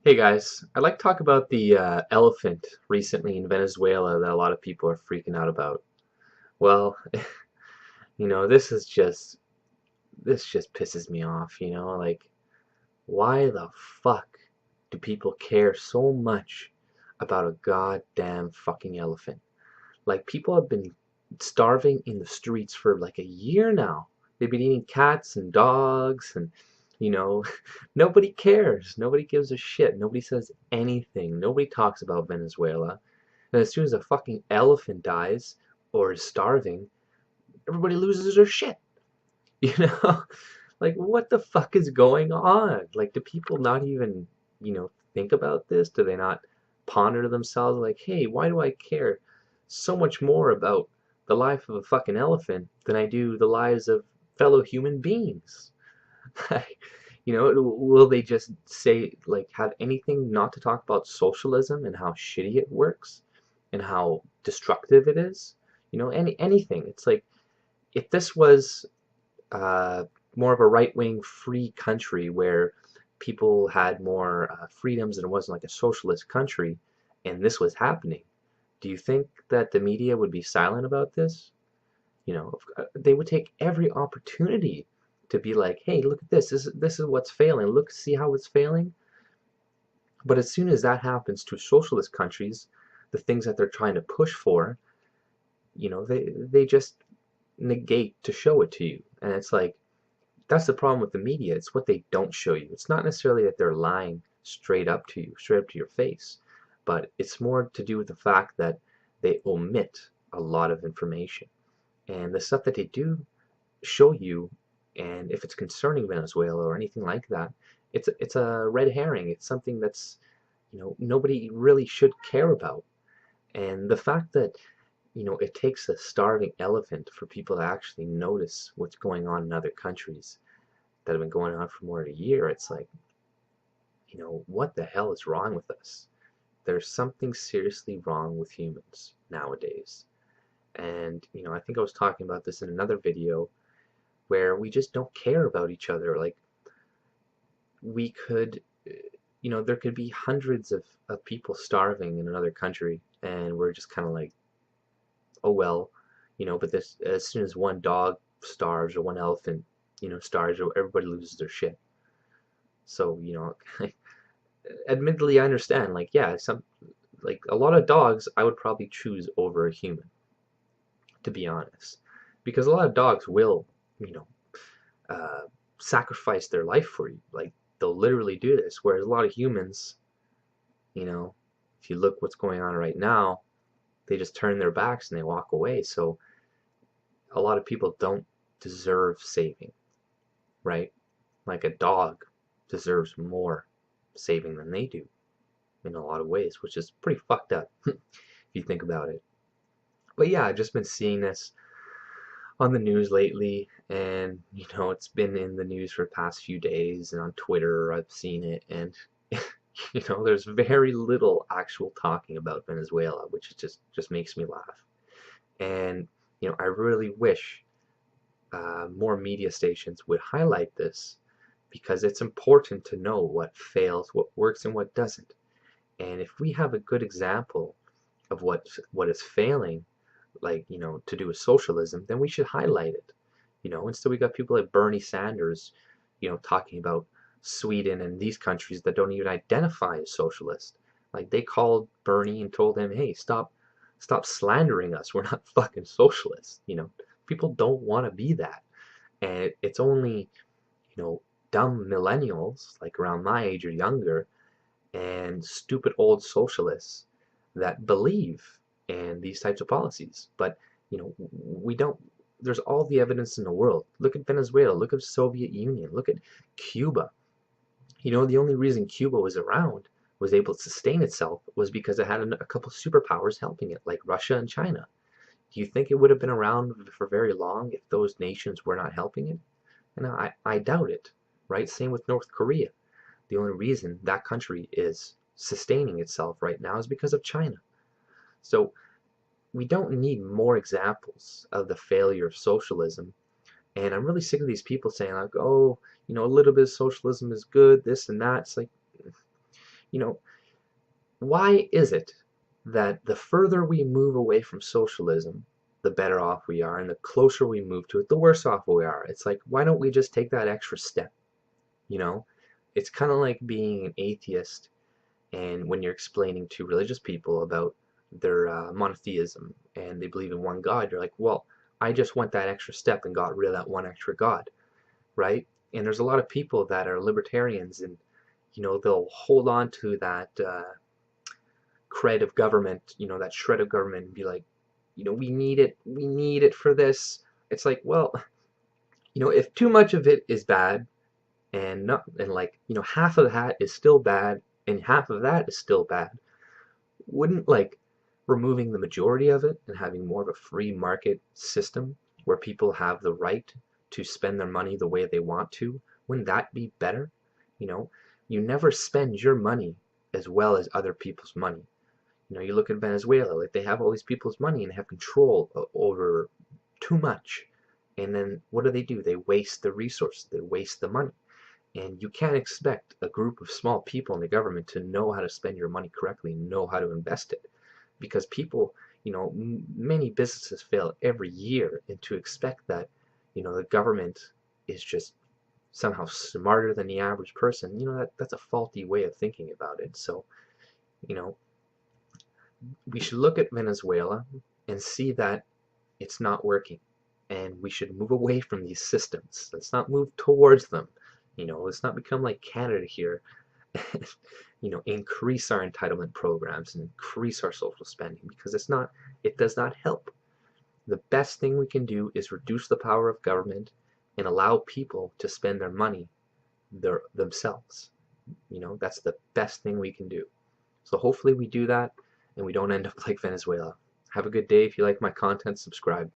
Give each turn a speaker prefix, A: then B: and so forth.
A: Hey guys, I'd like to talk about the elephant recently in Venezuela that a lot of people are freaking out about. Well, this just pisses me off, like why the fuck do people care so much about a goddamn fucking elephant? Like people have been starving in the streets for like a year now. They've been eating cats and dogs and you know, nobody cares. Nobody gives a shit. Nobody says anything. Nobody talks about Venezuela. And as soon as a fucking elephant dies or is starving, everybody loses their shit. You know? Like what the fuck is going on? Like do people not even, think about this? Do they not ponder to themselves like, "Hey, why do I care so much more about the life of a fucking elephant than I do the lives of fellow human beings?" Will they just say, like, have anything not to talk about socialism and how shitty it works and how destructive it is? Anything. It's like if this was uh, more of a right-wing free country where people had more freedoms and it wasn't like a socialist country and this was happening, do you think that the media would be silent about this? They would take every opportunity to be like, hey, look at this. This is what's failing. Look, see how it's failing. But as soon as that happens to socialist countries, the things that they're trying to push for, they just negate to show it to you. And it's like that's the problem with the media. It's what they don't show you. It's not necessarily that they're lying straight up to you, straight up to your face, but it's more to do with the fact that they omit a lot of information. And the stuff that they do show you, and if it's concerning Venezuela or anything like that, it's a red herring. It's something that's nobody really should care about. And the fact that it takes a starving elephant for people to actually notice what's going on in other countries that have been going on for more than a year, it's like, what the hell is wrong with us? There's something seriously wrong with humans nowadays. And I think I was talking about this in another video where we just don't care about each other. Like we could, there could be hundreds of people starving in another country, and we're just kind of like, oh well, but this as soon as one dog starves or one elephant, starves, everybody loses their shit. So, admittedly, I understand. Like, yeah, like a lot of dogs, I would probably choose over a human, to be honest, because a lot of dogs will, you know, uh, sacrifice their life for you. Like they'll literally do this. Whereas a lot of humans, you know, if you look what's going on right now, they just turn their backs and they walk away. So a lot of people don't deserve saving, right? Like a dog deserves more saving than they do in a lot of ways, which is pretty fucked up if you think about it. But yeah, I've just been seeing this on the news lately, and it's been in the news for the past few days, and on Twitter I've seen it, and there's very little actual talking about Venezuela, which just makes me laugh. And I really wish more media stations would highlight this because it's important to know what fails, what works, and what doesn't. And if we have a good example of what is failing, like to do with socialism, then we should highlight it. Instead we got people like Bernie Sanders, talking about Sweden and these countries that don't even identify as socialist. Like they called Bernie and told him, "Hey, stop slandering us. We're not fucking socialists." People don't want to be that, and it's only dumb millennials like around my age or younger and stupid old socialists that believe in these types of policies. But we don't. There's all the evidence in the world. Look at Venezuela. Look at Soviet Union. Look at Cuba. The only reason Cuba was around, was able to sustain itself, was because it had a couple superpowers helping it, like Russia and China. Do you think it would have been around for very long if those nations were not helping it? And I doubt it, right? Same with North Korea. The only reason that country is sustaining itself right now is because of China. So we don't need more examples of the failure of socialism. And I'm really sick of these people saying like, oh, a little bit of socialism is good, this and that. It's like, You know, why is it that the further we move away from socialism, the better off we are, and the closer we move to it, the worse off we are? It's like, why don't we just take that extra step? You know, it's kind of like being an atheist, and when you're explaining to religious people about their monotheism and they believe in one God, you're like, well, I just went that extra step and got rid of that one extra God, right? And there's a lot of people that are libertarians, and they'll hold on to that cred of government, that shred of government, and be like, we need it for this. It's like, well, if too much of it is bad, and not, and like, half of that is still bad, and half of that is still bad, wouldn't like removing the majority of it and having more of a free market system where people have the right to spend their money the way they want to, wouldn't that be better? You know, you never spend your money as well as other people's money. You look at Venezuela, like they have all these people's money and have control over too much. And then what do? They waste the resources, they waste the money. And you can't expect a group of small people in the government to know how to spend your money correctly, know how to invest it. Because people, many businesses fail every year, and to expect that, the government is just somehow smarter than the average person, that's a faulty way of thinking about it. So, you know, we should look at Venezuela and see that it's not working. And we should move away from these systems. Let's not move towards them. Let's not become like Canada here. Increase our entitlement programs and increase our social spending, because it does not help. The best thing we can do is reduce the power of government and allow people to spend their money themselves. That's the best thing we can do. So hopefully we do that and we don't end up like Venezuela. Have a good day. If you like my content, subscribe.